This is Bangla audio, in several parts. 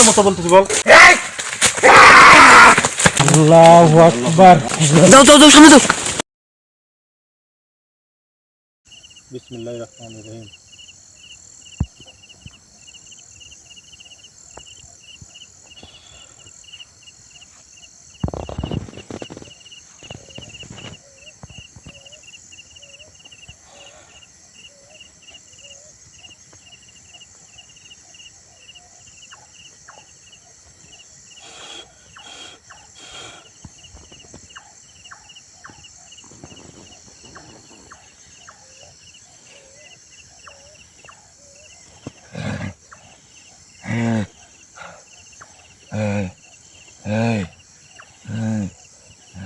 মতো বলতেছি বল। আল্লাহু আকবার। দাও দাও দাও সামনে দাও। বিসমিল্লাহির রহমানির রহিম।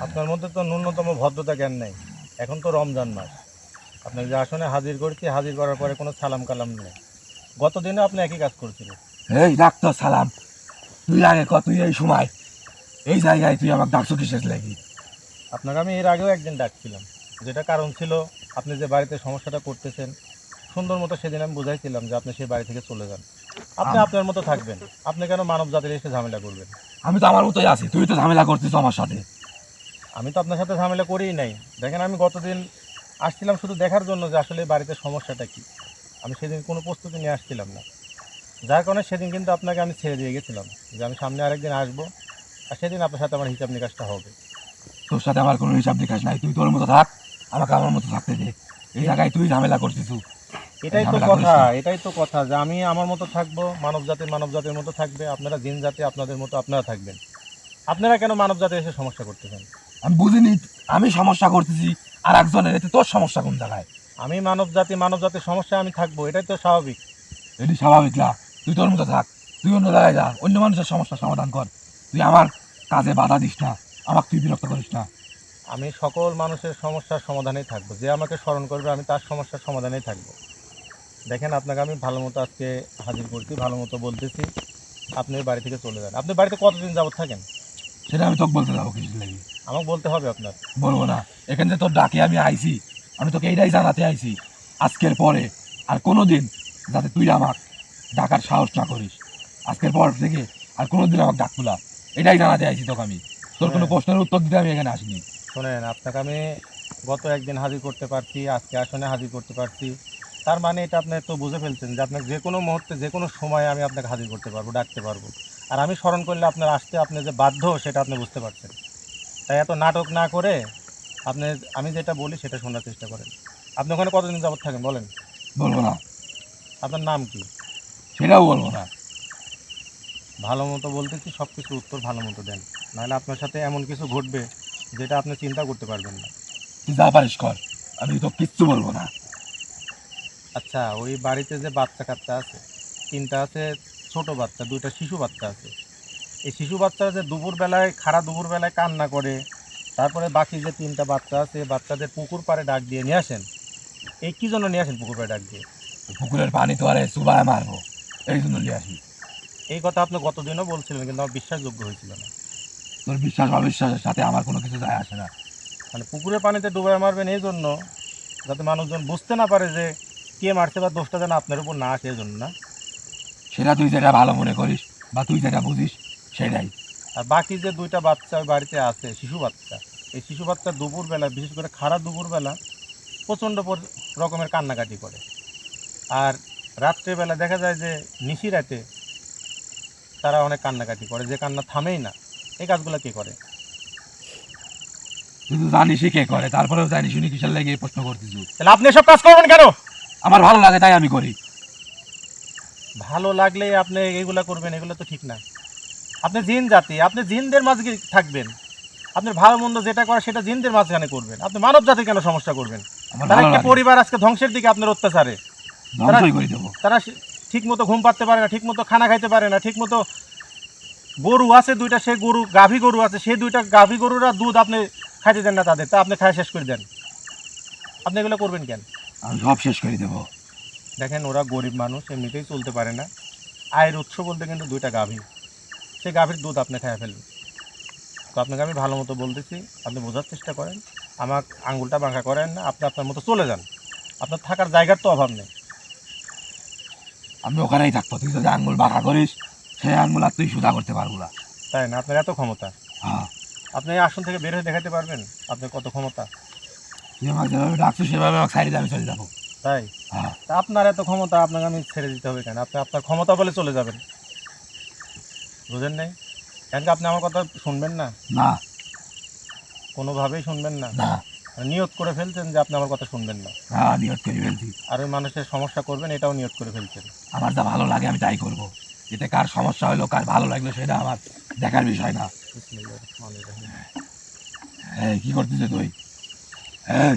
আপনার মধ্যে তো ন্যূনতম ভদ্রতা জ্ঞান নেই। এখন তো রমজান মাস, আপনাকে যে আসনে হাজির করছি, হাজির করার পরে কোনো সালাম কালাম নেই। গতদিনে আপনি একই কাজ করছিলেন। এই ডাক্ত সালাম, তুই আগে কত এই সময় এই জায়গায় তুই আমাকে ডাকছো কিসের লাগি? আপনাকে আমি এর আগেও একদিন ডাকছিলাম, যেটা কারণ ছিল আপনি যে বাড়িতে সমস্যাটা করতেছেন, সুন্দর মতো সেদিন আমি বুঝাইছিলাম যে আপনি সেই বাড়ি থেকে চলে যান, আপনি আপনার মতো থাকবেন। আপনি কেন মানব জাতির এসে ঝামেলা করবেন? আমি তো আমার মতোই আছি, তুই তো ঝামেলা করছিস আমার সাথে। আমি তো আপনার সাথে ঝামেলা করিই নাই। দেখেন, আমি গতদিন আসছিলাম শুধু দেখার জন্য যে আসলে এই বাড়িতে সমস্যাটা কী। আমি সেদিন কোনো প্রস্তুতি নিয়ে আসছিলাম না, যার কারণে সেদিন কিন্তু আপনাকে আমি ছেড়ে দিয়ে গেছিলাম যে আমি সামনে আরেকদিন আসবো, আর সেদিন আপনার সাথে আমার হিসাব নিকাশটা হবে। তোর সাথে আমার কোনো হিসাব নিকাশ নাই, তুই তোর মতো থাক, আমাকে আমার মতো থাকতে দে। এই জায়গায় তুই ঝামেলা করছিস। এটাই তো ঝামেলা করিস কথা, না। এটাই তো কথা যে আমি আমার মতো থাকবো, মানব জাতির মতো থাকবে, আপনারা জিন জাতি আপনাদের মতো আপনারা থাকবেন। আপনারা কেন মানব জাতি এসে সমস্যা করতেছেন? আমি বুঝিনি, আমি সমস্যা করতেছি আর একজনের, এতে তোর সমস্যা কোন জায়গায়? আমি মানব জাতির সমস্যা আমি থাকবো, এটাই তো স্বাভাবিক। এটি স্বাভাবিক না, তুই তোর মতো থাক, তুই অন্য জায়গায় যা, অন্য মানুষের সমস্যার সমাধান কর। তুই আমার কাজে বাধা দিস না, আমাকে তুই বিরক্ত করিস না। আমি সকল মানুষের সমস্যার সমাধানেই থাকবো, যে আমাকে স্মরণ করবে আমি তার সমস্যার সমাধানেই থাকবো। দেখেন, আপনাকে আমি ভালো মতো আজকে হাজির করছি, ভালো মতো বলতেছি, আপনি ওই বাড়ি থেকে চলে যান। আপনি বাড়িতে কতদিন যাবত থাকেন? সেটা আমি তোকে বলতে যাবো কিছু লাগি? আমাকে বলতে হবে আপনার। বলবো না, এখান থেকে তোর ডাকে আমি আইছি, আমি তোকে এইটাই জানাতে আইছি, আজকের পরে আর কোনো দিন যাতে তুই আমার ডাকার সাহস না করিস। আজকের পর থেকে আর কোনো দিন আমাকে ডাকবো না, এটাই জানাতে আইছি তোকে আমি। তোর কোনো প্রশ্নের উত্তর দিতে আমি এখানে আসিনি। শোনেন, আপনাকে আমি গত একদিন হাজির করতে পারছি, আজকে আসনে হাজির করতে পারছি, তার মানে এটা আপনি তো বুঝে ফেলছেন যে আপনাকে যে কোনো মুহূর্তে যে কোনো সময় আমি আপনাকে হাজির করতে পারবো, ডাকতে পারবো। আর আমি স্মরণ করলে আপনার আসতে আপনি যে বাধ্য সেটা আপনি বুঝতে পারছেন। তাই এত নাটক না করে আপনি আমি যেটা বলি সেটা শোনার চেষ্টা করেন। আপনি ওখানে কতদিন যাবত থাকেন বলেন? বলবো না, আপনার নাম কি? সেটাও বলবো না। ভালো মতো বলতেছি, সব কিছু উত্তর ভালো মতো দেন, নাহলে আপনার সাথে এমন কিছু ঘটবে যেটা আপনি চিন্তা করতে পারবেন না। তুই যা পারিস কর, আমি তো কিচ্ছু বলবো না। আচ্ছা, ওই বাড়িতে যে বাচ্চা কাচ্চা আছে, তিনটা আছে ছোট বাচ্চা, দুইটা শিশু বাচ্চা আছে। এই শিশু বাচ্চারা যে দুপুরবেলায় দুপুরবেলায় কান্না করে, তারপরে বাকি যে তিনটা বাচ্চা আছে, বাচ্চাদের পুকুর পাড়ে ডাক দিয়ে নিয়ে আসেন। এই কী জন্য নিয়ে আসেন পুকুর পাড়ে ডাক দিয়ে? পুকুরের পানি তো আরে চুবায় মারবো, এই জন্য নিয়ে আসি। এই কথা আপনি গতদিনও বলছিলেন, কিন্তু আমার বিশ্বাসযোগ্য হয়েছিল না। তোর বিশ্বাস অবিশ্বাসের সাথে আমার কোনো কিছু যায় আসে না। মানে পুকুরের পানিতে ডুবাই মারবেন এই জন্য যাতে মানুষজন বুঝতে না পারে যে কে মারছে, বা দোষটা যেন আপনার উপর না আসে, এই জন্য না? সেটা তুই যেটা ভালো মনে করিস বা তুই যেটা বুঝিস সেটাই। আর বাকি যে দুইটা বাচ্চা ওই বাড়িতে আছে, শিশু বাচ্চা, এই শিশু বাচ্চা দুপুরবেলা, বিশেষ করে দুপুরবেলা প্রচণ্ড রকমের কান্নাকাটি করে। আর রাত্রেবেলা দেখা যায় যে নিশিরাতে তারা অনেক কান্নাকাটি করে, যে কান্না থামেই না। এই কাজগুলো কে করে? তুই তো জানিসই কে করে, তারপরেও জানিস শুনি কিসের লেগে এই প্রশ্ন করতেছ? তাহলে আপনি এসব কাজ করবেন কেন? আমার ভালো লাগে তাই আমি করি। ভালো লাগলে আপনি এগুলা করবেন, এগুলো তো ঠিক না। আপনি জিন জাতি, আপনি জিনদের মাঝে থাকবেন। আপনার ভালো মন্দ যেটা করে সেটা জিনদের মাঝখানে করবেন। আপনি মানব জাতি কেন সমস্যা করবেন? আমার তারা ভালো একটা লাগে, পরিবার আজকে ধ্বংসের দিকে আপনার অত্যাচারে। ধ্বংসই করে দেবো। তারা ঠিক মতো ঘুম পাড়তে পারে না, ঠিক মতো খানা খাইতে পারে না, ঠিক মতো গরু আছে দুইটা, সে গরু গাভী গরু আছে, সেই দুইটা গাভী গরুরা দুধ আপনি খাইতে দেন না তাদের, তা আপনি খাই শেষ করে দেন। আপনি এগুলো করবেন কেন? আমি সব শেষ করে দেবো। দেখেন, ওরা গরিব মানুষ, এমনিতেই চলতে পারে না। আয়ের উৎস বলতে কিন্তু দুইটা গাভী, সেই গাভীর দুধ আপনি খাই ফেলবেন। তো আপনাকে আমি ভালো মতো বলতেছি, আপনি বোঝার চেষ্টা করেন, আমার আঙ্গুলটা বাঁকা করেন না, আপনি আপনার মতো চলে যান। আপনার থাকার জায়গার তো অভাব নেই। আমি ওখানেই থাকবো, তুই যদি আঙ্গুল বাঁকা করিস সে আঙ্গুল আর তুই সোজা করতে পারবো না। তাই না? আপনার এত ক্ষমতা? হ্যাঁ, আপনি এই আসন থেকে বের হয়ে দেখাতে পারবেন আপনার কত ক্ষমতা? তুই আমাকে যেভাবে ডাকছো সেভাবে আমাকে সাইডে আমি চলে যাবো। তাই? হ্যাঁ, তা আপনার এত ক্ষমতা, আপনাকে আমি ছেড়ে দিতে হবে কেন? আপনি আপনার ক্ষমতা বলে চলে যাবেন, বুঝেন নাই? কেন কি আপনি আমার কথা শুনবেন না? না কোনোভাবেই শুনবেন না? না নিয়ত করে ফেলছেন যে আপনি আমার কথা শুনবেন না, না, নিয়ত করে ফেলছি। আর ওই মানুষের সমস্যা করবেন এটাও নিয়ত করে ফেলছেন। আমার যা ভালো লাগে আমি তাই করবো। এতে কার সমস্যা হলো কার ভালো লাগলো সেটা আমার দেখার বিষয় না। বিসমিল্লাহির রহমানির রহিম। এই কি করতেছে তুই? এই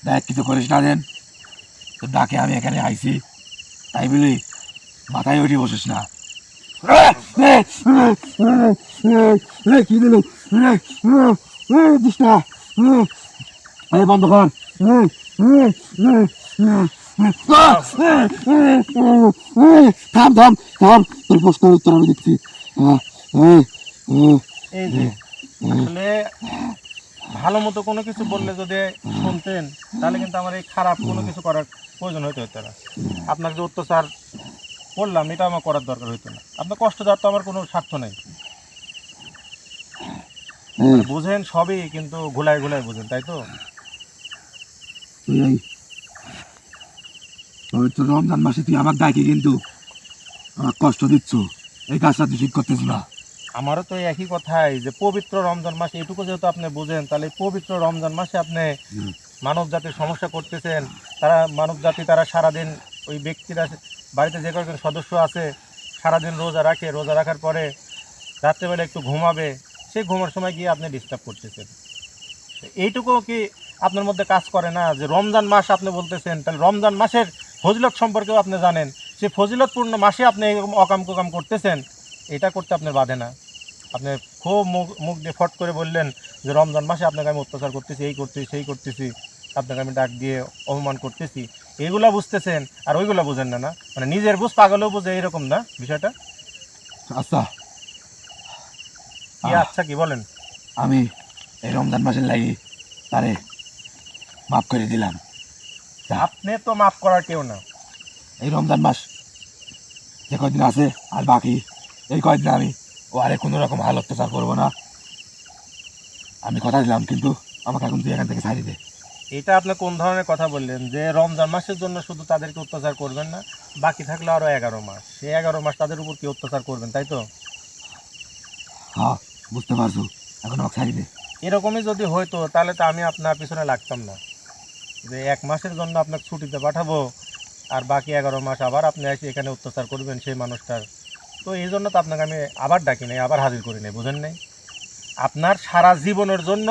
দেখ, কিছু করিস না দেন, তোর ডাকে আমি এখানে আইছি তাই বলি মাথায় উঠে বসিস না। কি দিল? দিস না, বন্ধ কর। থাম থাম থাম, তোর প্রশ্নের উত্তর আমি দিচ্ছি। এই যে আসলে ভালো মতো কোনো কিছু বললে যদি শুনতেন, তাহলে কিন্তু আমার এই খারাপ কোনো কিছু করার প্রয়োজন হইতে হতো না। আপনার যে অত্যাচার করলাম এটা আমার করার দরকার হইতো না। আপনার কষ্ট দেওয়ার তো আমার কোনো স্বার্থ নেই। মানে বুঝেন সবই, কিন্তু ঘুলায় ঘুলায় বুঝেন, তাই তো? তুই এই পবিত্র রমজান মাসে তুই আমার ডাকে কিন্তু আমার কষ্ট দিচ্ছ, এই কাজটা তুই ঠিক করতেছ না। আমারও তো এই একই কথাই, যে পবিত্র রমজান মাসে এটুকু যেহেতু আপনি বুঝেন, তাহলে এই পবিত্র রমজান মাসে আপনি মানব জাতির সমস্যা করতেছেন। তারা মানব জাতি, তারা সারাদিন ওই ব্যক্তিরা বাড়িতে যে কয়েকজন সদস্য আছে সারাদিন রোজা রাখে, রোজা রাখার পরে রাত্রেবেলা একটু ঘুমাবে, সেই ঘুমার সময় গিয়ে আপনি ডিস্টার্ব করতেছেন। এইটুকু কি আপনার মধ্যে কাজ করে না? যে রমজান মাস আপনি বলতেছেন, তাহলে রমজান মাসের ফজিলত সম্পর্কেও আপনি জানেন, সেই ফজিলতপূর্ণ মাসে আপনি এরকম অকাম কুকাম করতেছেন, এটা করতে আপনার বাধে না? আপনি খুব মুখ মুখ দিয়ে ফট করে বললেন যে রমজান মাসে আপনাকে আমি অত্যাচার করতেছি, এই করতেছি সেই করতেছি, আপনাকে আমি ডাক দিয়ে অপমান করতেছি, এইগুলা বুঝতেছেন আর ওইগুলা বুঝেন না? না মানে নিজের বুঝ পাগলেও বুঝে, এইরকম না বিষয়টা? আচ্ছা, কি আচ্ছা কি বলেন? আমি এই রমজান মাসের লাগি তারে মাফ করে দিলাম। আপনি তো মাফ করার কেউ না। এই রমজান মাস যে কয়দিন আছে আর বাকি এই কয়দিন আমি ও আরে কোনো রকম হাল অত্যাচার করবো না, আমি কথা দিলাম। কিন্তু আমাকে এখন তুই এখান থেকে ছাড়ি দে। এটা আপনি কোন ধরনের কথা বললেন যে রমজান মাসের জন্য শুধু তাদেরকে অত্যাচার করবেন না, বাকি থাকলো আরও 11 মাস, সেই 11 মাস তাদের উপর কি অত্যাচার করবেন, তাই তো? হ্যাঁ, বুঝতে পারছো, এখন আমাকে ছাড়ি দে। এরকমই যদি হইতো তাহলে তো আমি আপনার পিছনে লাগতাম না, যে 1 মাসের জন্য আপনাকে ছুটিতে পাঠাবো আর বাকি 11 মাস আবার আপনি এসে এখানে অত্যাচার করবেন সেই মানুষটার। তো এই জন্য তো আপনাকে আমি আবার ডাকি নাই, আবার হাজির করি নাই, বুঝেন নাই? আপনার সারা জীবনের জন্য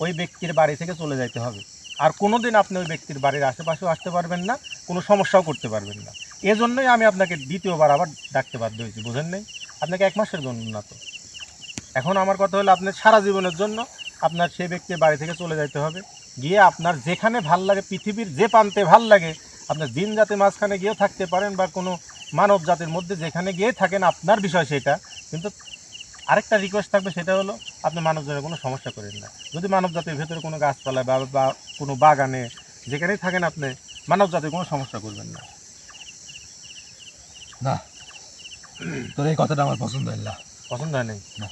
ওই ব্যক্তির বাড়ি থেকে চলে যাইতে হবে, আর কোনো দিন আপনি ওই ব্যক্তির বাড়ির আশেপাশেও আসতে পারবেন না, কোনো সমস্যাও করতে পারবেন না। এজন্যই আমি আপনাকে দ্বিতীয়বার আবার ডাকতে বাধ্য হয়েছি, বুঝেন নাই? আপনাকে 1 মাসের জন্য না তো। এখন আমার কথা হলো আপনার সারা জীবনের জন্য আপনার সেই ব্যক্তির বাড়ি থেকে চলে যাইতে হবে, গিয়ে আপনার যেখানে ভাল লাগে, পৃথিবীর যে প্রান্তে ভাল লাগে, আপনার দিন জাতির মাঝখানে গিয়েও থাকতে পারেন, বা কোনো মানব জাতির মধ্যে যেখানে গিয়ে থাকেন, আপনার বিষয় সেটা। কিন্তু আরেকটা রিকোয়েস্ট থাকবে, সেটা হলো আপনি মানব জাতির কোনো সমস্যা করেন না। যদি মানব জাতির ভেতরে কোনো গাছপালায় বা কোনো বাগানে যেখানেই থাকেন, আপনি মানব জাতির কোনো সমস্যা করবেন না। না, তোর এই কথাটা আমার পছন্দ হইল না। পছন্দ হয় নাই? না।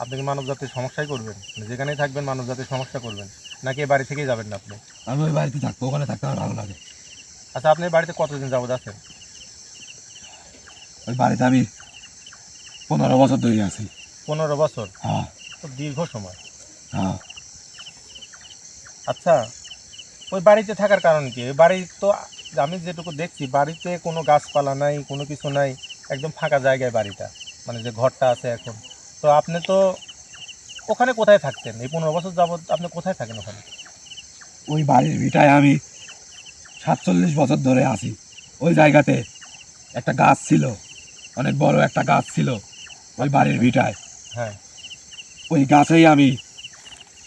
আপনি কি মানব জাতির সমস্যাই করবেন, মানে যেখানেই থাকবেন মানব জাতির সমস্যা করবেন, নাকি এই বাড়ি থেকেই যাবেন না আপনি? আমি ওই বাড়িতে থাকবো, ওখানে থাকতে আমার ভালো লাগে। আচ্ছা, আপনি এই বাড়িতে কতদিন যাবত আছেন? ওই বাড়িতে আমি 15 বছর ধরে আছি। 15 বছর? হ্যাঁ তো দীর্ঘ সময়। হ্যাঁ। আচ্ছা, ওই বাড়িতে থাকার কারণ কি? ওই বাড়ি তো আমি যেটুকু দেখছি, বাড়িতে কোনো গাছপালা নাই, কোনো কিছু নাই, একদম ফাঁকা জায়গায় বাড়িটা, মানে যে ঘরটা আছে এখন। তো আপনি তো ওখানে কোথায় থাকতেন এই 15 বছর যাবত? আপনি কোথায় থাকেন ওখানে? ওই বাড়ির ভিটায় আমি 47 বছর ধরে আছি। ওই জায়গাতে একটা গাছ ছিল, অনেক বড় একটা গাছ ছিল ওই বাড়ির ভিটায়। হ্যাঁ। ওই গাছেই আমি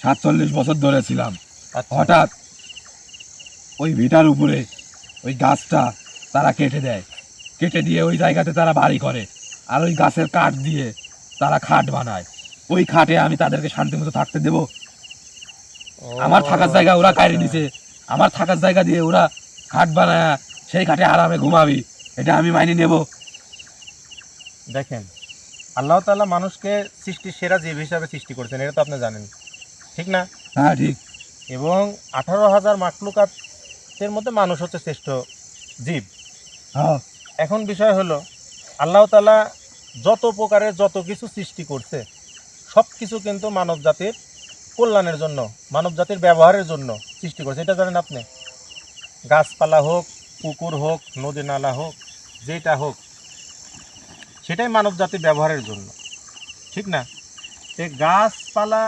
47 বছর ধরে ছিলাম। আচ্ছা। হঠাৎ ওই ভিটার উপরে ওই গাছটা তারা কেটে দেয়, কেটে দিয়ে ওই জায়গাতে তারা বাড়ি করে, আর ওই গাছের কাঠ দিয়ে তারা খাট বানায়। ওই খাটে আমি তাদেরকে শান্তি মতো থাকতে দেব? আমার থাকার জায়গা ওরা কাড়ি দিছে, আমার থাকার জায়গা দিয়ে ওরা খাট বানায়, সেই খাটে আরামে ঘুমাবি, এটা আমি মাইনে নেব? দেখেন, আল্লাহ তাআলা মানুষকে সৃষ্টির সেরা জীব হিসাবে সৃষ্টি করেছেন, এটা তো আপনি জানেন, ঠিক না? হ্যাঁ ঠিক। এবং 18,000 মাখলুকাতের মধ্যে মানুষ হচ্ছে শ্রেষ্ঠ জীব। হ্যাঁ এখন বিষয় হলো, আল্লাহ তাআলা যত প্রকারের যত কিছু সৃষ্টি করছে সব কিছু কিন্তু মানব জাতির কল্যাণের জন্য, মানব জাতির ব্যবহারের জন্য সৃষ্টি করছে, এটা জানেন আপনি? গাছপালা হোক, পুকুর হোক, নদী নালা হোক, যেটা হোক সেটাই মানব জাতির ব্যবহারের জন্য, ঠিক না? এই গাছপালা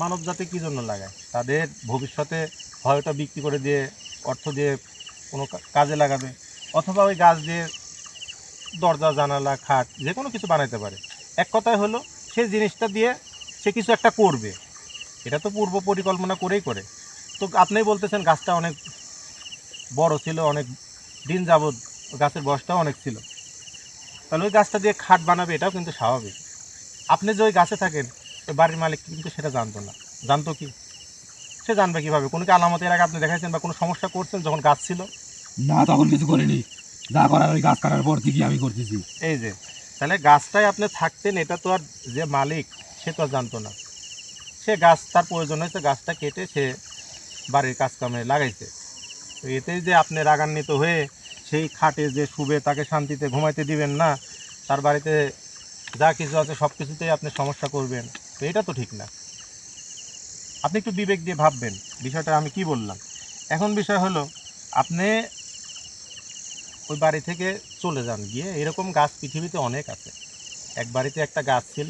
মানব জাতি কী জন্য লাগায়? তাদের ভবিষ্যতে হয় ওটা বিক্রি করে দিয়ে, অর্থ দিয়ে কোনো কাজে লাগাবে, অথবা ওই গাছ দিয়ে দরজা জানালা খাট যে কোনো কিছু বানাইতে পারে। এক কথায় হলো, সেই জিনিসটা দিয়ে সে কিছু একটা করবে, এটা তো পূর্ব পরিকল্পনা করেই করে। তো আপনিই বলতেছেন গাছটা অনেক বড় ছিল, অনেক দিন যাবৎ গাছের বয়সটাও অনেক ছিল, তাহলে ওই গাছটা দিয়ে খাট বানাবে, এটাও কিন্তু স্বাভাবিক। আপনি যে ওই গাছে থাকেন, ওই বাড়ির মালিক কিন্তু সেটা জানতো না। জানতো কি? সে জানবে কীভাবে? কোনো কি আলামত এর আগে আপনি দেখাইছেন বা কোনো সমস্যা করছেন যখন গাছ ছিল? না, তখন কিছু করিনি। যা করার ওই গাছ কাটার পর থেকে আমি করতেছি। এই যে, তাহলে গাছটাই আপনি থাকতেন, এটা তো আর যে মালিক সে তো আর জানতো না। সে গাছ, তার প্রয়োজন হয়েছে, গাছটা কেটে সে বাড়ির কাজকামে লাগাইছে। তো এতেই যে আপনি রাগান্বিত হয়ে সেই খাটে যে শুবে তাকে শান্তিতে ঘুমাইতে দিবেন না, তার বাড়িতে যা কিছু আছে সব কিছুতেই আপনি সমস্যা করবেন, তো এটা তো ঠিক না। আপনি একটু বিবেক দিয়ে ভাববেন বিষয়টা আমি কি বললাম। এখন বিষয় হলো, আপনি ওই বাড়ি থেকে চলে যান, গিয়ে এরকম গাছ পৃথিবীতে অনেক আছে। এক বাড়িতে একটা গাছ ছিল,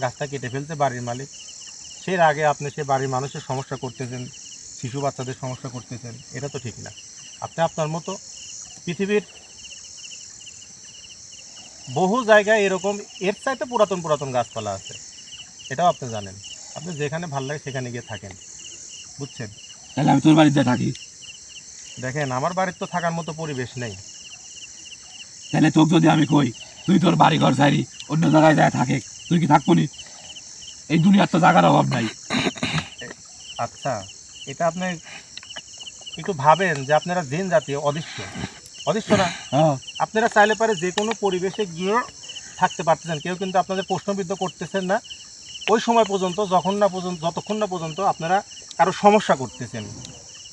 গাছটা কেটে ফেলছে বাড়ির মালিক, সের আগে আপনি সে বাড়ির মানুষের সমস্যা করতেছেন, শিশু বাচ্চাদের সমস্যা করতেছেন, এটা তো ঠিক না। আপনি আপনার মতো পৃথিবীর বহু জায়গায় এরকম এর চাইতে পুরাতন পুরাতন গাছপালা আছে, এটাও আপনি জানেন। আপনি যেখানে ভালো লাগে সেখানে গিয়ে থাকেন, বুঝছেন? তাহলে আমি তোর বাড়িতে থাকি। দেখেন, আমার বাড়ির তো থাকার মতো পরিবেশ নেই। তাহলে তোকে যদি আমি কই তুই তোর বাড়ি ঘর ছাড়ি অন্য জায়গায় যায় থাকে, তুই কি থাকবো নি? এই দুনিয়ার তো জায়গার অভাব নাই। আচ্ছা, এটা আপনি একটু ভাবেন যে আপনারা জিন জাতীয় অদৃশ্য, অদৃশ্য না? হ্যাঁ আপনারা চাইলে পারে যে কোনো পরিবেশে গিয়ে থাকতে পারতেছেন, কেউ কিন্তু আপনাদের প্রশ্নবিদ্ধ করতেছেন না ওই সময় পর্যন্ত, যতক্ষণ না পর্যন্ত আপনারা কারো সমস্যা করতেছেন,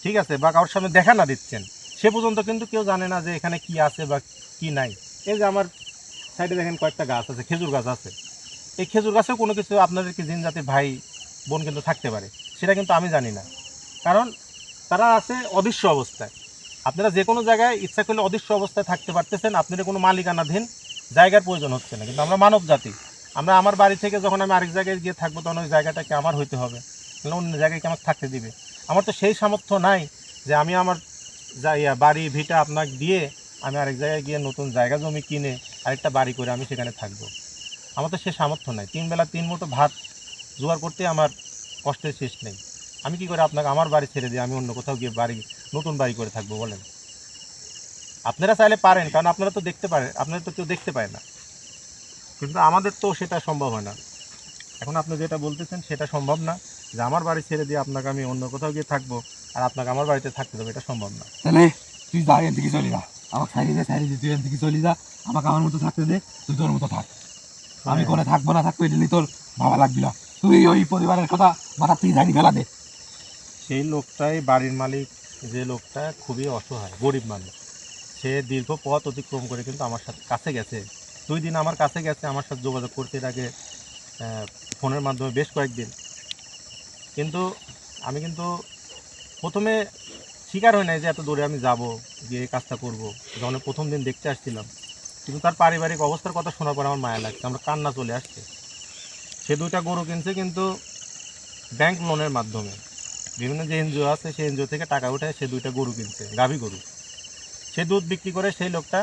ঠিক আছে, বা কারোর সামনে দেখা না দিচ্ছেন, সে পর্যন্ত কিন্তু কেউ জানে না যে এখানে কি আছে বা কি নাই। এই যে আমার সাইডে দেখেন কয়েকটা গাছ আছে, খেজুর গাছ আছে, এই খেজুর গাছেও কোনো কিছু আপনাদের কি জিন জাতির ভাই বোন কিন্তু থাকতে পারে, সেটা কিন্তু আমি জানি না, কারণ তারা আছে অদৃশ্য অবস্থায়। আপনারা যে কোনো জায়গায় ইচ্ছা করলে অদৃশ্য অবস্থায় থাকতে পারতেছেন, আপনাদের কোনো মালিকানাধীন জায়গার প্রয়োজন হচ্ছে না। কিন্তু আমরা মানব জাতি, আমরা আমার বাড়ি থেকে যখন আমি আরেক জায়গায় গিয়ে থাকবো, তখন ওই জায়গাটাকে আমার হইতে হবে, তাহলে অন্য জায়গায় কি আমাকে থাকতে দিবে? আমার তো সেই সামর্থ্য নাই যে আমি আমার বাড়ি ভিটা আপনাকে দিয়ে আমি আরেক জায়গায় গিয়ে নতুন জায়গা জমি কিনে আরেকটা বাড়ি করে আমি সেখানে থাকবো। আমার তো সে সামর্থ্য নাই। 3 বেলা 3 মুঠো ভাত জোগাড় করতে আমার কষ্টের শেষ নেই। আমি কি করে আপনাকে আমার বাড়ি ছেড়ে দিয়ে আমি অন্য কোথাও গিয়ে নতুন বাড়ি করে থাকবো বলেন? আপনারা চাইলে পারেন, কারণ আপনারা তো দেখতে পারেন, আপনারা তো কেউ দেখতে পায় না, কিন্তু আমাদের তো সেটা সম্ভব হয় না। এখন আপনি যেটা বলতেছেন সেটা সম্ভব না, যে আমার বাড়ি ছেড়ে দিয়ে আপনাকে আমি অন্য কোথাও গিয়ে থাকবো আর আপনাকে আমার বাড়িতে থাকতে দেবো, এটা সম্ভব না। তাহলে তুই যা, এখান থেকে চলে যা। আমাকে সাইডে দে, তুই এখান থেকে চলে যা। আমাকে আমার মতো থাকতে দে, তুই তোর মতো থাক। আমি কোনে থাকবো না থাকবো এটা নিয়ে তোর ভাবা লাগবি না। তুই ওই পরিবারের কথা মাথার থেকে ঝাড়ি ফেলা দে। সেই লোকটাই বাড়ির মালিক, যে লোকটা খুবই অসহায় গরিব মানুষ, সে দীর্ঘ পথ অতিক্রম করে কিন্তু আমার সাথে কাছে গেছে, 2 দিন আমার কাছে গেছে, আমার সাথে যোগাযোগ করতে, এর আগে ফোনের মাধ্যমে বেশ কয়েকদিন। কিন্তু আমি কিন্তু প্রথমে স্বীকার হয় নাই যে এত দূরে আমি যাব, গিয়ে এই কাজটা করব। যখন প্রথম দিন দেখতে আসছিলাম, কিন্তু তার পারিবারিক অবস্থার কথা শোনার পর আমার মায়া লাগছে, আমার কান্না চলে আসছে। সে 2টা গরু কিনছে, কিন্তু ব্যাংক লোনের মাধ্যমে। বিভিন্ন যে এনজিও আছে সেই এনজিও থেকে টাকা উঠে সে 2টা গরু কিনছে, গাভী গরু। সে দুধ বিক্রি করে সেই লোকটা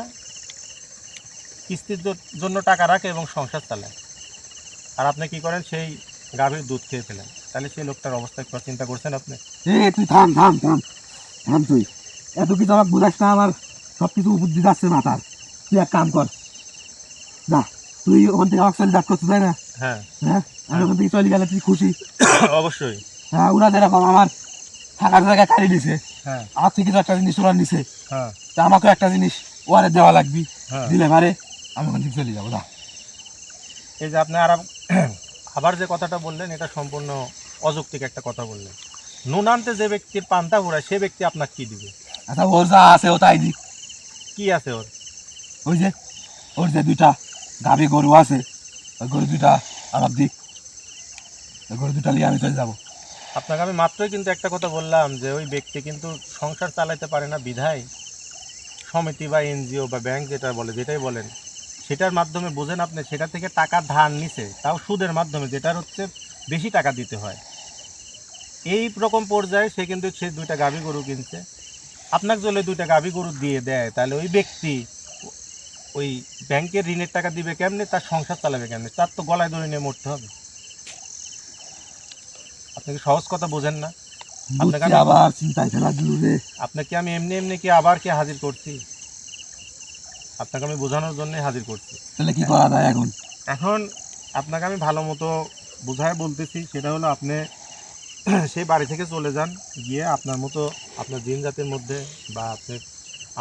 কিস্তির জন্য টাকা রাখে এবং সংসার চালায়। আর আপনি কি করেন? সেই গাভীর দুধ খেয়ে ফেলেন। তাহলে সেই লোকটার অবস্থা একবার চিন্তা করছেন আপনি? তুই থাম থাম থাম থাম। তুই এত কিছু আমাকে বুঝাস না, আমার সব কিছু বুদ্ধি যাচ্ছে মাথার। তুই এক কাম কর, যা। তুই ওখান থেকে আমাকে চলে যাক করতে চাই না? হ্যাঁ, হ্যাঁ, আমি ওখান থেকে চলে গেলে তুই খুশি? অবশ্যই। হ্যাঁ, ওরা যেরকম আমার থাকার জায়গা কাড়ি দিছে, হ্যাঁ, আমার থেকে কিছু একটা জিনিস ওরা নিছে, হ্যাঁ, তা আমাকেও একটা জিনিস ওয়ারে দেওয়া লাগবি। হ্যাঁ। দিলে পারে আমি ওখান থেকে চলে যাবো, যা। এই যে আপনি আবার যে কথাটা বললেন এটা সম্পূর্ণ অযৌক্তিক একটা কথা বললেন। নুন আনতে যে ব্যক্তির পান্তা ঘোরায় সে ব্যক্তি আপনাকে কি দিবে? আচ্ছা ওর যা আছে ও তাই দিক। কি আছে ওর? ওই যে ওর যে দুইটা গাভী গরু আছে, ওই গরু দুইটা আমার দিক, ওই গরু দুইটা নিয়ে আমি চলে যাবো। আপনাকে আমি মাত্রই কিন্তু একটা কথা বললাম যে ওই ব্যক্তি কিন্তু সংসার চালাতে পারে না বিধায় সমিতি বা এনজিও বা ব্যাংক যেটা বলে, যেটাই বলেন, সেটার মাধ্যমে বোঝেন আপনি সেটা থেকে টাকা ধার নিছে, তাও সুদের মাধ্যমে, যেটার হচ্ছে বেশি টাকা দিতে হয়। এই রকম পর্যায়ে সে দুইটা গাভী গরু কিনছে। আপনাকে যদি দুইটা গাভী গরু দিয়ে দেয় তাহলে ওই ব্যক্তি ওই ব্যাংকের ঋণের টাকা দিবে কেমনে, তার সংসার চালাবে কেমনে? তার তো গলায় দড়ি নিয়ে মরতে হবে। আপনি কি সহজ কথা বোঝেন না? আপনাকে বুঝছি, আমি আবার চিন্তায় ফেলা দিল রে। আপনাকে আমি এমনি এমনি কি আবার কি হাজির করছি? আপনাকে আমি বোঝানোর জন্যই হাজির করছি। তাহলে কি করা যায় এখন? এখন আপনাকে আমি ভালো মতো বোঝায় বলতেছি, সেটা হলো আপনি সেই বাড়ি থেকে চলে যান, গিয়ে আপনার মতো আপনার জিন জাতির মধ্যে বা আপনি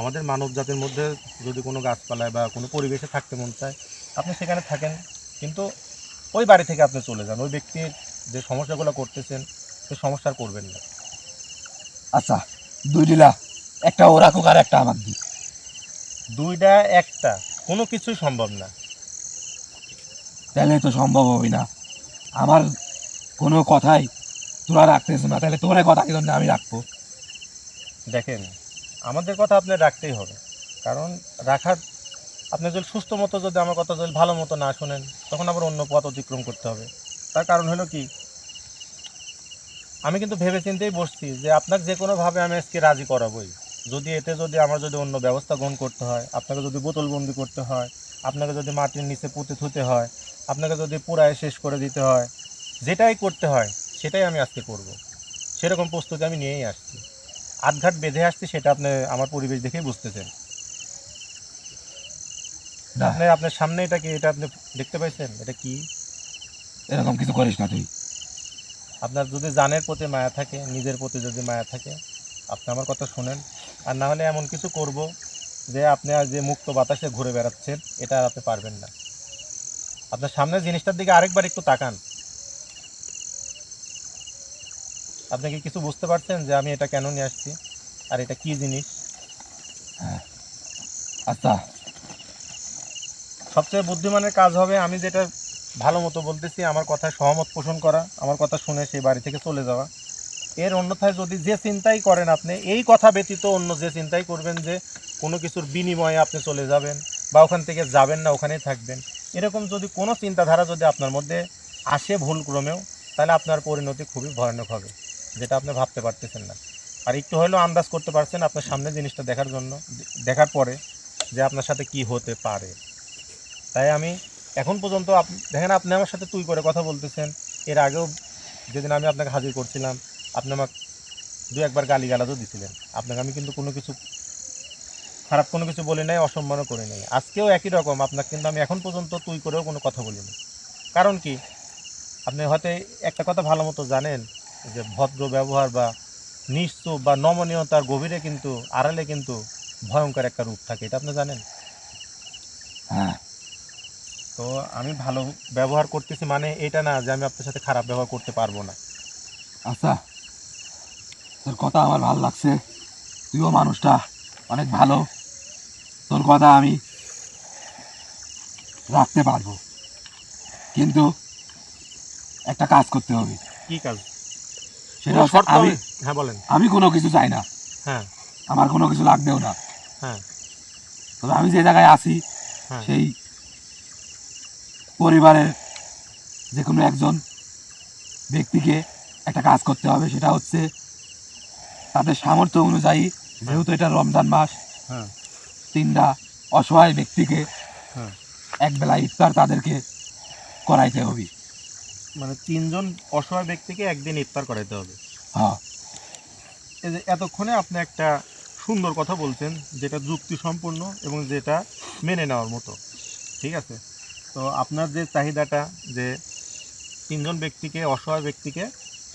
আমাদের মানব জাতির মধ্যে যদি কোনো গাছপালায় বা কোনো পরিবেশে থাকতে মন চায় আপনি সেখানে থাকেন, কিন্তু ওই বাড়ি থেকে আপনি চলে যান। ওই ব্যক্তির যে সমস্যাগুলো করতেছেন সেই সমস্যার করবেন না। আচ্ছা, দুই দিলা, একটা ওরা কুক আর একটা আমার দিক। দুইটা একটা কোনো কিছুই সম্ভব না। তাহলে তো সম্ভব হবে না। আমার কোনো কথাই তোরা রাখতেছ না, তাহলে তোর কথা কি জন্য আমি রাখবো? দেখেন, আমাদের কথা আপনি রাখতেই হবে, কারণ রাখার আপনি যদি সুস্থ মতো যদি আমার কথা যদি ভালো মতো না শোনেন তখন আবার অন্য পথ অতিক্রম করতে হবে। তার কারণ হলো কি, আমি কিন্তু ভেবে চিন্তেই বসছি যে আপনাকে যে কোনোভাবে আমি আজকে রাজি করাবোই। যদি এতে যদি আমার যদি অন্য ব্যবস্থা গ্রহণ করতে হয়, আপনাকে যদি বোতলবন্দি করতে হয়, আপনাকে যদি মাটির নিচে পুঁতে থুতে হয়, আপনাকে যদি পুরায় শেষ করে দিতে হয়, যেটাই করতে হয় সেটাই আমি আজকে করব। সেরকম প্রস্তুতি আমি নিয়েই আসছি, আটঘাট বেঁধে আসছি, সেটা আপনি আমার পরিবেশ দেখেই বুঝতেছেন। না, আপনি আপনার সামনে এটা কি, এটা আপনি দেখতে পাইছেন এটা কি? এরকম কিছু করিস না তুই। আপনার যদি জানের প্রতি মায়া থাকে, নিজের প্রতি যদি মায়া থাকে, আপনি আমার কথা শুনেন। আর না হলে এমন কিছু করব যে আপনি আর যে মুক্ত বাতাসে ঘুরে বেড়াচ্ছেন এটা আর আপনি পারবেন না। আপনার সামনের জিনিসটার দিকে আরেকবার একটু তাকান। আপনি কি কিছু বুঝতে পারছেন যে আমি এটা কেন নিয়ে আসছি আর এটা কি জিনিস? হ্যাঁ, আচ্ছা। সবচেয়ে বুদ্ধিমানের কাজ হবে আমি যেটা ভালো মতো বলতেছি আমার কথায় সহমত পোষণ করা, আমার কথা শুনে সেই বাড়ি থেকে চলে যাওয়া। এর অন্যথায় যদি যে চিন্তাই করেন আপনি, এই কথা ব্যতীত অন্য যে চিন্তাই করবেন যে কোনো কিছুর বিনিময়ে আপনি চলে যাবেন বা ওখান থেকে যাবেন না ওখানেই থাকবেন, এরকম যদি কোনো চিন্তাধারা যদি আপনার মধ্যে আসে ভুলক্রমেও, তাহলে আপনার পরিণতি খুবই ভয়ানক হবে, যেটা আপনি ভাবতে পারতেছেন না। আর একটু হলেও আন্দাজ করতে পারছেন আপনার সামনে জিনিসটা দেখার জন্য, দেখার পরে যে আপনার সাথে কি হতে পারে। তাই আমি এখন পর্যন্ত দেখেন আপনি আমার সাথে তুই করে কথা বলতেছেন। এর আগেও যেদিন আমি আপনাকে হাজির করছিলাম আপনি আমাকে দু একবার গালিগালাজও দিছিলেন। আপনাকে আমি কিন্তু কোনো কিছু খারাপ কোনো কিছু বলি নাই, অসম্মানও করি নাই। আজকেও একই রকম আপনাকে কিন্তু আমি এখন পর্যন্ত তুই করেও কোনো কথা বলিনি। কারণ কি, আপনি হয়তো একটা কথা ভালো মতো জানেন যে ভদ্র ব্যবহার বা নিশ্চুপ বা নমনীয়তার গভীরে কিন্তু আড়ালে কিন্তু ভয়ঙ্কর একটা রূপ থাকে, এটা আপনি জানেন। হ্যাঁ, তো আমি ভালো ব্যবহার করতেছি মানে এটা না যে আমি আপনার সাথে খারাপ ব্যবহার করতে পারবো না। আচ্ছা, তোর কথা আমার ভালো লাগছে। তুইও মানুষটা অনেক ভালো, তোর কথা আমি রাখতে পারবো, কিন্তু একটা কাজ করতে হবে। কি কাজ? সেটা কোনো হচ্ছে শর্ত? আমি হ্যাঁ বলেন। আমি কোনো কিছু চাই না, হ্যাঁ। আমার কোনো কিছু লাগবেও না। হ্যাঁ। তবে আমি যে জায়গায় আছি হ্যাঁ। সেই পরিবারের যে কোনো একজন ব্যক্তিকে একটা কাজ করতে হবে। সেটা হচ্ছে তাদের সামর্থ্য অনুযায়ী, হ্যাঁ। যেহেতু এটা রমজান মাস, হ্যাঁ। 3টা অসহায় ব্যক্তিকে হ্যাঁ। একবেলা ইফতার তাদেরকে করাইতে হবে। মানে তিনজন অসহায় ব্যক্তিকে একদিন ইফতার করাইতে হবে। হ্যাঁ, এই যে এতক্ষণে আপনি একটা সুন্দর কথা বলছেন, যেটা যুক্তিসম্পন্ন এবং যেটা মেনে নেওয়ার মতো। ঠিক আছে, তো আপনার যে চাহিদাটা যে তিনজন ব্যক্তিকে, অসহায় ব্যক্তিকে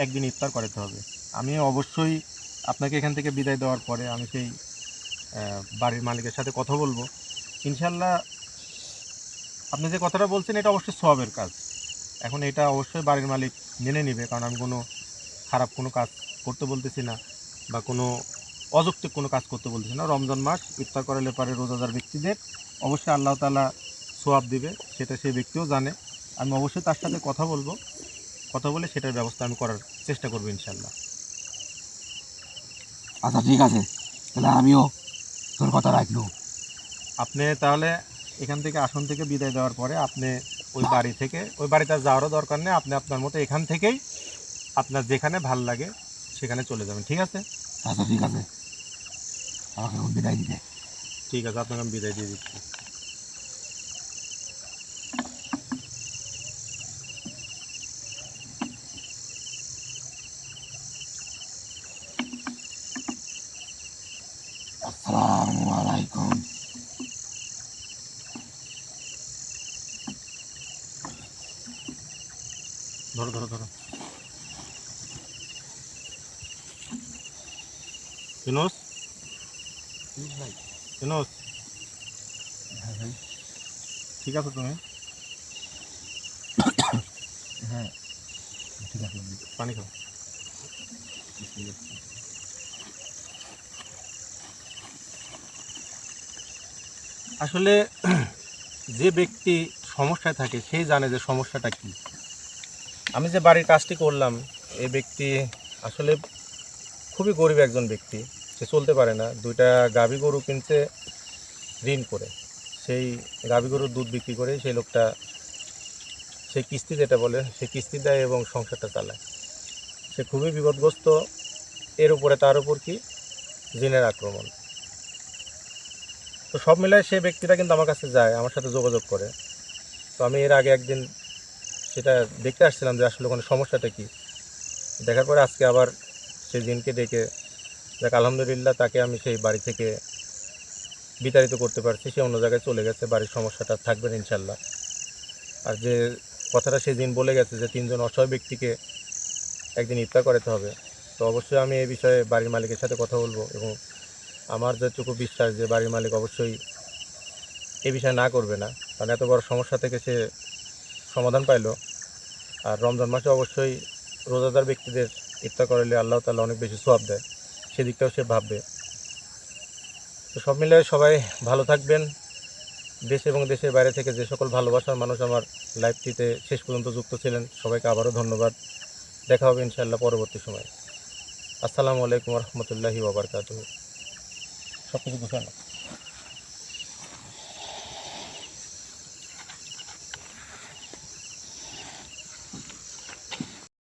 একদিন ইফতার করাতে হবে, আমি অবশ্যই আপনাকে এখান থেকে বিদায় দেওয়ার পরে আমি সেই বাড়ির মালিকের সাথে কথা বলবো। ইনশাল্লাহ আপনি যে কথাটা বলছেন এটা অবশ্যই সওয়াবের কাজ। এখন এটা অবশ্যই বাড়ির মালিক মেনে নেবে, কারণ আমি কোনো খারাপ কোনো কাজ করতে বলতেছি না বা কোনো অযৌক্তিক কোনো কাজ করতে বলতেছি না। রমজান মাস ইফতার করালে পারে রোজাদার ব্যক্তিদের অবশ্যই আল্লাহ তাআলা সওয়াব দিবে, সেটা সেই ব্যক্তিও জানে। আমি অবশ্যই তার সাথে কথা বলবো, কথা বলে সেটার ব্যবস্থা আমি করার চেষ্টা করবো ইনশাল্লাহ। আচ্ছা ঠিক আছে, তাহলে আমিও তোর কথা রাখলু। আপনি তাহলে এখান থেকে আসন থেকে বিদায় দেওয়ার পরে আপনি ওই বাড়ি থেকে ওই বাড়িতে আর যাওয়ারও দরকার নেই, আপনি আপনার মতো এখান থেকেই আপনার যেখানে ভাল লাগে সেখানে চলে যাবেন, ঠিক আছে? আচ্ছা ঠিক আছে, আমাকে এখন বিদায় দিতে। ঠিক আছে, আপনাকে আমি বিদায় দিয়ে দিচ্ছি। আসসালামু আলাইকুম। ধরো ধরো ধরো। ইউনুস, ভাই, ইউনুস, হ্যাঁ ভাই, ঠিক আছে তুমি? হ্যাঁ ঠিক আছে। পানি খাও। আসলে যে ব্যক্তি সমস্যায় থাকে সেই জানে যে সমস্যাটা কি। আমি যে বাড়ির কাজটি করলাম, এই ব্যক্তি আসলে খুবই গরিব একজন ব্যক্তি, সে চলতে পারে না, দুইটা গাভী গরু কিনছে ঋণ করে, সেই গাভী গরুর দুধ বিক্রি করে সেই লোকটা সেই কিস্তি যেটা বলে সে কিস্তি দেয় এবং সংসারটা চালায়। সে খুবই বিপদগ্রস্ত, এর উপরে তার উপর কি জিনের আক্রমণ। তো সব মিলায় সে ব্যক্তিটা কিন্তু আমার কাছে যায়, আমার সাথে যোগাযোগ করে। তো আমি এর আগে একদিন সেটা দেখতে আসছিলাম যে আসলে ওখানে সমস্যাটা কি। দেখার পরে আজকে আবার সে জিনকে ডেকে দেখ আলহামদুলিল্লাহ তাকে আমি সেই বাড়ি থেকে বিতাড়িত করতে পারছি, সে অন্য জায়গায় চলে গেছে, বাড়ির সমস্যাটা থাকবে না ইনশাল্লাহ। আর যে কথাটা সেদিন বলে গেছে যে 3জন অসহায় ব্যক্তিকে একদিন ইফতার করাতে হবে, তো অবশ্যই আমি এই বিষয়ে বাড়ির মালিকের সাথে কথা বলবো এবং আমার যেটুকু বিশ্বাস যে বাড়ির মালিক অবশ্যই এ বিষয়ে না করবে না, কারণ এত বড় সমস্যা থেকে সে সমাধান পাইলো। আর রমজান মাসে অবশ্যই রোজাদার ব্যক্তিদের ইফতার করালে আল্লাহ তাআলা অনেক বেশি সওয়াব দেয়, সেদিকটাও সে ভাববে। তো সব মিলিয়ে সবাই ভালো থাকবেন। দেশ এবং দেশের বাইরে থেকে যে সকল ভালোবাসার মানুষ আমার লাইভটিতে শেষ পর্যন্ত যুক্ত ছিলেন, সবাইকে আবারও ধন্যবাদ। দেখা হবে ইনশাআল্লাহ পরবর্তী সময়ে। আসসালামু আলাইকুম রহমতুল্লাহি ওয়া বারাকাতুহু। সব কিছু গুছানো।